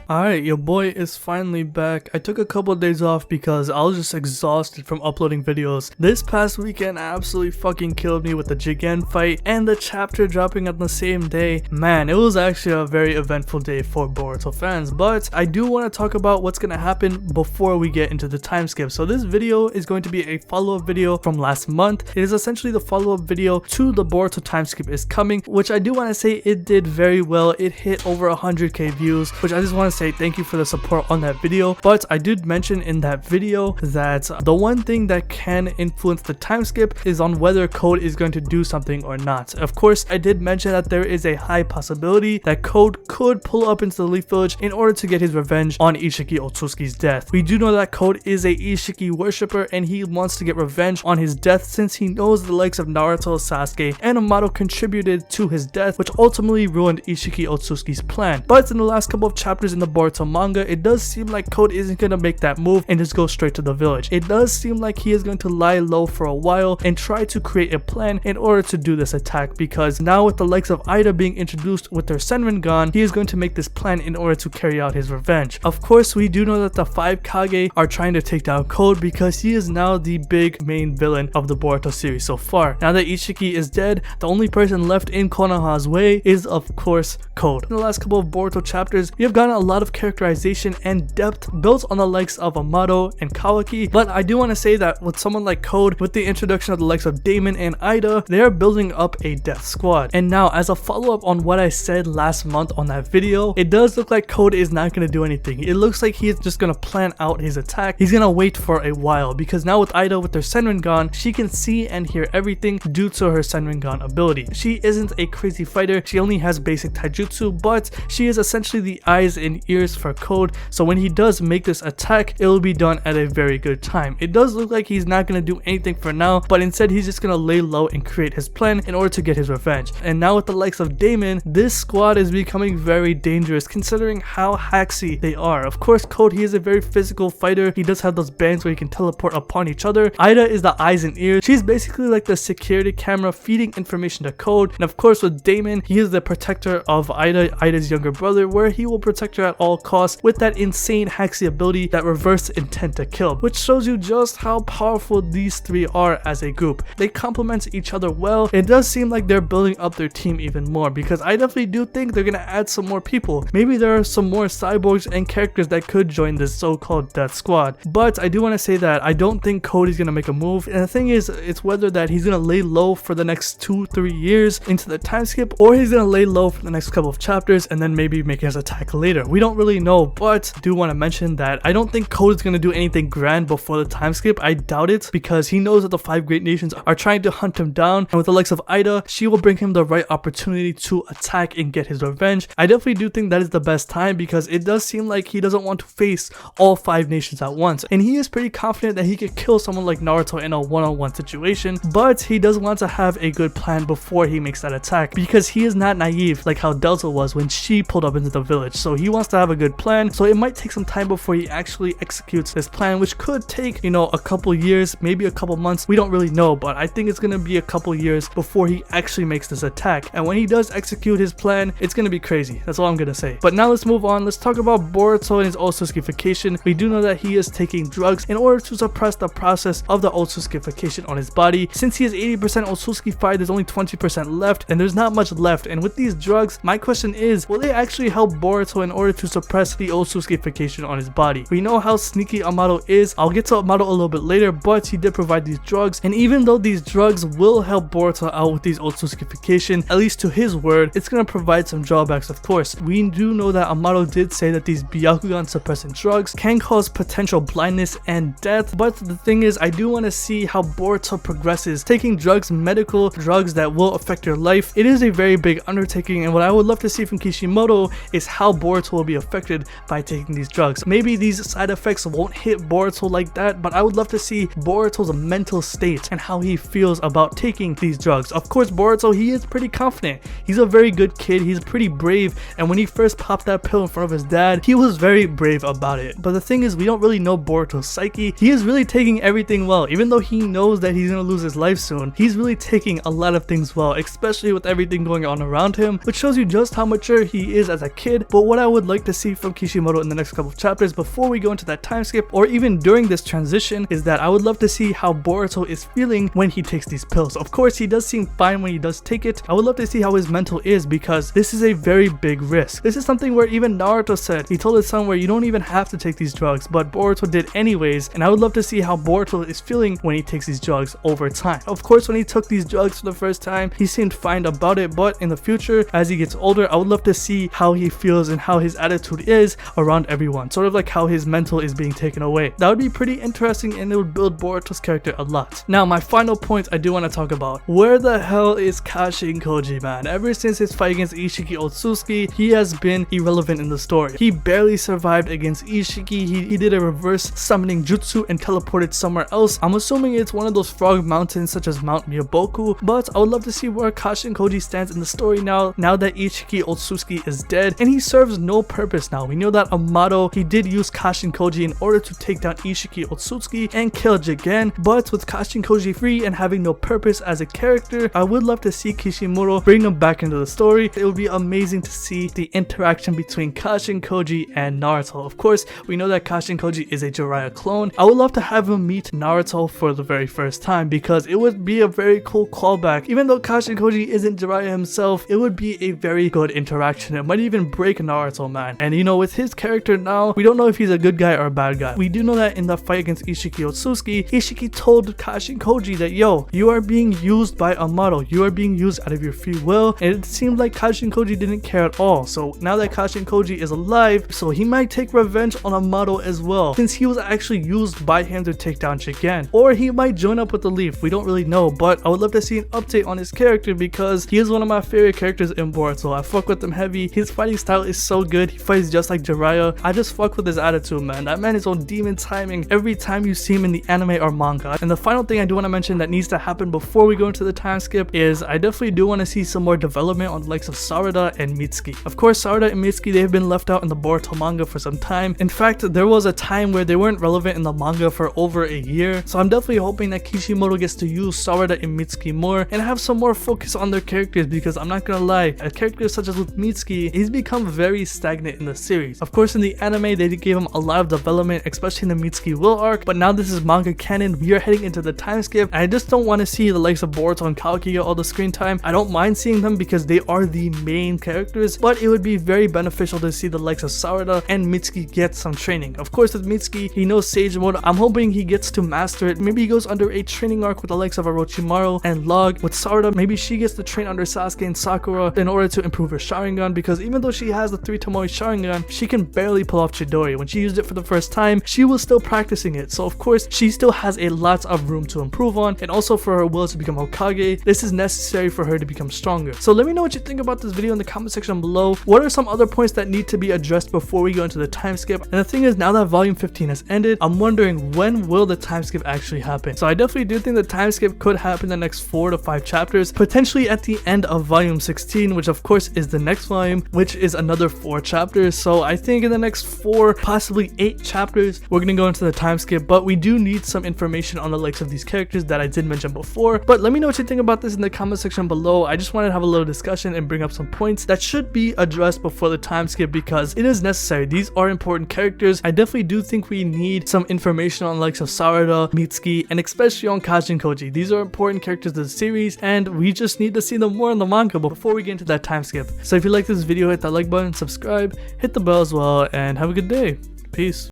Alright, your boy is finally back. I took a couple of days off because I was just exhausted from uploading videos. This past weekend absolutely fucking killed me with the Jigen fight and the chapter dropping on the same day. Man, it was actually a very eventful day for Boruto fans, but I do want to talk about what's going to happen before we get into the time skip. So this video is going to be a follow-up video from last month. It is essentially the follow-up video to the Boruto time skip is coming, which I do want to say it did very well. It hit over 100k views, which I just want to say thank you for the support on that video. But I did mention in that video that the one thing that can influence the time skip is on whether Code is going to do something or not. Of course, I did mention that there is a high possibility that Code could pull up into the Leaf Village in order to get his revenge on Ishiki Otsutsuki's death. We do know that Code is a Ishiki worshipper and he wants to get revenge on his death since he knows the likes of Naruto, Sasuke, and Amato contributed to his death, which ultimately ruined Ishiki Otsutsuki's plan. But in the last couple of chapters in the Boruto manga, it does seem like Code isn't going to make that move and just go straight to the village. It does seem like he is going to lie low for a while and try to create a plan in order to do this attack, because now with the likes of Ida being introduced with their Senrin gone, he is going to make this plan in order to carry out his revenge. Of course, we do know that the 5 Kage are trying to take down Code because he is now the big main villain of the Boruto series so far. Now that Ishiki is dead, the only person left in Konoha's way is of course Code. In the last couple of Boruto chapters, we have gotten a lot of characterization and depth built on the likes of Amato and Kawaki, but I do want to say that with someone like Code, with the introduction of the likes of Damon and Ida, they are building up a death squad. And now, as a follow-up on what I said last month on that video, it does look like Code is not going to do anything. It looks like he's just going to plan out his attack. He's going to wait for a while, because now with Ida with her Senringan, she can see and hear everything due to her Senringan ability. She isn't a crazy fighter, she only has basic taijutsu, but she is essentially the eyes and ears for Code, so when he does make this attack, it will be done at a very good time. It does look like he's not going to do anything for now, but instead he's just going to lay low and create his plan in order to get his revenge. And now with the likes of Damon, this squad is becoming very dangerous considering how hacksy they are. Of course, Code, he is a very physical fighter. He does have those bands where he can teleport upon each other. Ida is the eyes and ears. She's basically like the security camera feeding information to Code. And of course with Damon, he is the protector of Ida's younger brother, where he will protect her at all costs with that insane hacksy ability, that reverse intent to kill, which shows you just how powerful these three are as a group. They complement each other well. It does seem like they're building up their team even more, because I definitely do think they're gonna add some more people. Maybe there are some more cyborgs and characters that could join this so-called death squad. But I do want to say that I don't think Code is gonna make a move, and the thing is, it's whether that he's gonna lay low for the next 2-3 years into the time skip, or he's gonna lay low for the next couple of chapters and then maybe make his attack later. We don't really know, but do want to mention that I don't think Code is going to do anything grand before the time skip. I doubt it, because he knows that the 5 great nations are trying to hunt him down, and with the likes of Ida, she will bring him the right opportunity to attack and get his revenge. I definitely do think that is the best time, because it does seem like he doesn't want to face all 5 nations at once, and he is pretty confident that he could kill someone like Naruto in a one-on-one situation, but he does want to have a good plan before he makes that attack, because he is not naive like how Delta was when she pulled up into the village. So he wants to have a good plan, so it might take some time before he actually executes this plan, which could take, you know, a couple years, maybe a couple months. We don't really know, but I think it's gonna be a couple years before he actually makes this attack. And when he does execute his plan, it's gonna be crazy. That's all I'm gonna say. But now let's move on. Let's talk about Boruto and his Otsutsukification. We do know that he is taking drugs in order to suppress the process of the Otsutsukification on his body. Since he is 80% Otsutsukified, there's only 20% left, and there's not much left. And with these drugs, my question is, will they actually help Boruto in order to suppress the Otsutsukification on his body? We know how sneaky Amato is. I'll get to Amato a little bit later, but he did provide these drugs, and even though these drugs will help Boruto out with these Otsutsukification, at least to his word, it's gonna provide some drawbacks. Of course, we do know that Amato did say that these Byakugan suppressant drugs can cause potential blindness and death, but the thing is, I do want to see how Boruto progresses. Taking drugs, medical drugs that will affect your life, it is a very big undertaking, and what I would love to see from Kishimoto is how Boruto will be affected affected by taking these drugs. Maybe these side effects won't hit Boruto like that, but I would love to see Boruto's mental state and how he feels about taking these drugs. Of course, Boruto, he is pretty confident. He's a very good kid. He's pretty brave, and when he first popped that pill in front of his dad, he was very brave about it. But the thing is, we don't really know Boruto's psyche. He is really taking everything well. Even though he knows that he's gonna lose his life soon, he's really taking a lot of things well, especially with everything going on around him, which shows you just how mature he is as a kid. But what I would like to see from Kishimoto in the next couple of chapters before we go into that time skip, or even during this transition, is that I would love to see how Boruto is feeling when he takes these pills. Of course, he does seem fine when he does take it. I would love to see how his mental is, because this is a very big risk. This is something where even Naruto said, he told his son where you don't even have to take these drugs, but Boruto did anyways, and I would love to see how Boruto is feeling when he takes these drugs over time. Of course, when he took these drugs for the first time, he seemed fine about it, but in the future, as he gets older, I would love to see how he feels and how his attitude is around everyone, sort of like how his mental is being taken away. That would be pretty interesting, and it would build Boruto's character a lot. Now, my final point I do want to talk about, where the hell is Kashin Koji, man? Ever since his fight against Ishiki Otsutsuki, he has been irrelevant in the story. He barely survived against Ishiki. He did a reverse summoning jutsu and teleported somewhere else. I'm assuming it's one of those frog mountains such as Mount Myoboku, but I would love to see where Kashin Koji stands in the story now that Ishiki Otsutsuki is dead, and he serves no purpose now. We know that Amato, he did use Kashin Koji in order to take down Ishiki Otsutsuki and kill Jigen, but with Kashin Koji free and having no purpose as a character, I would love to see Kishimoto bring him back into the story. It would be amazing to see the interaction between Kashin Koji and Naruto. Of course, we know that Kashin Koji is a Jiraiya clone. I would love to have him meet Naruto for the very first time, because it would be a very cool callback. Even though Kashin Koji isn't Jiraiya himself, it would be a very good interaction. It might even break Naruto, man. And you know, with his character now, we don't know if he's a good guy or a bad guy. We do know that in the fight against Ishiki Otsutsuki, Ishiki told Kashin Koji that, yo, you are being used by Amato. You are being used out of your free will. And it seemed like Kashin Koji didn't care at all. So now that Kashin Koji is alive, so he might take revenge on Amato as well, since he was actually used by him to take down Jigen. Or he might join up with the Leaf. We don't really know, but I would love to see an update on his character, because he is one of my favorite characters in Boruto. I fuck with him heavy. His fighting style is so good. He fights just like Jiraiya. I just fuck with his attitude, man. That man is on demon timing every time you see him in the anime or manga. And the final thing I do want to mention that needs to happen before we go into the time skip is I definitely do want to see some more development on the likes of Sarada and Mitsuki. Of course, Sarada and Mitsuki, they have been left out in the Boruto manga for some time. In fact, there was a time where they weren't relevant in the manga for over a year. So I'm definitely hoping that Kishimoto gets to use Sarada and Mitsuki more and have some more focus on their characters, because I'm not gonna lie, a character such as with Mitsuki, he's become very stagnant in the series. Of course, in the anime, they gave him a lot of development, especially in the Mitsuki Will arc, but now this is manga canon. We are heading into the time skip, and I just don't want to see the likes of Boruto and Kalki get all the screen time. I don't mind seeing them because they are the main characters, but it would be very beneficial to see the likes of Sarada and Mitsuki get some training. Of course, with Mitsuki, he knows Sage Mode. I'm hoping he gets to master it. Maybe he goes under a training arc with the likes of Orochimaru and Log. With Sarada, maybe she gets to train under Sasuke and Sakura in order to improve her Sharingan, because even though she has the 3 Tomoe Sharingan, she can barely pull off Chidori. When she used it for the first time, she was still practicing it. So of course, she still has a lot of room to improve on, and also for her will to become Hokage, this is necessary for her to become stronger. So let me know what you think about this video in the comment section below. What are some other points that need to be addressed before we go into the time skip? And the thing is, now that volume 15 has ended, I'm wondering, when will the time skip actually happen? So I definitely do think the time skip could happen in the next 4 to 5 chapters, potentially at the end of volume 16, which of course is the next volume, which is another 4 chapters. So I think in the next 4, possibly 8 chapters, we're gonna go into the time skip, but we do need some information on the likes of these characters that I did mention before. But let me know what you think about this in the comment section below. I just wanted to have a little discussion and bring up some points that should be addressed before the time skip, because it is necessary. These are important characters. I definitely do think we need some information on the likes of Sarada, Mitsuki, and especially on Kashin Koji. These are important characters of the series, and we just need to see them more in the manga before we get into that time skip. So if you like this video, hit that like button, subscribe, hit the bell as well, and have a good day. Peace.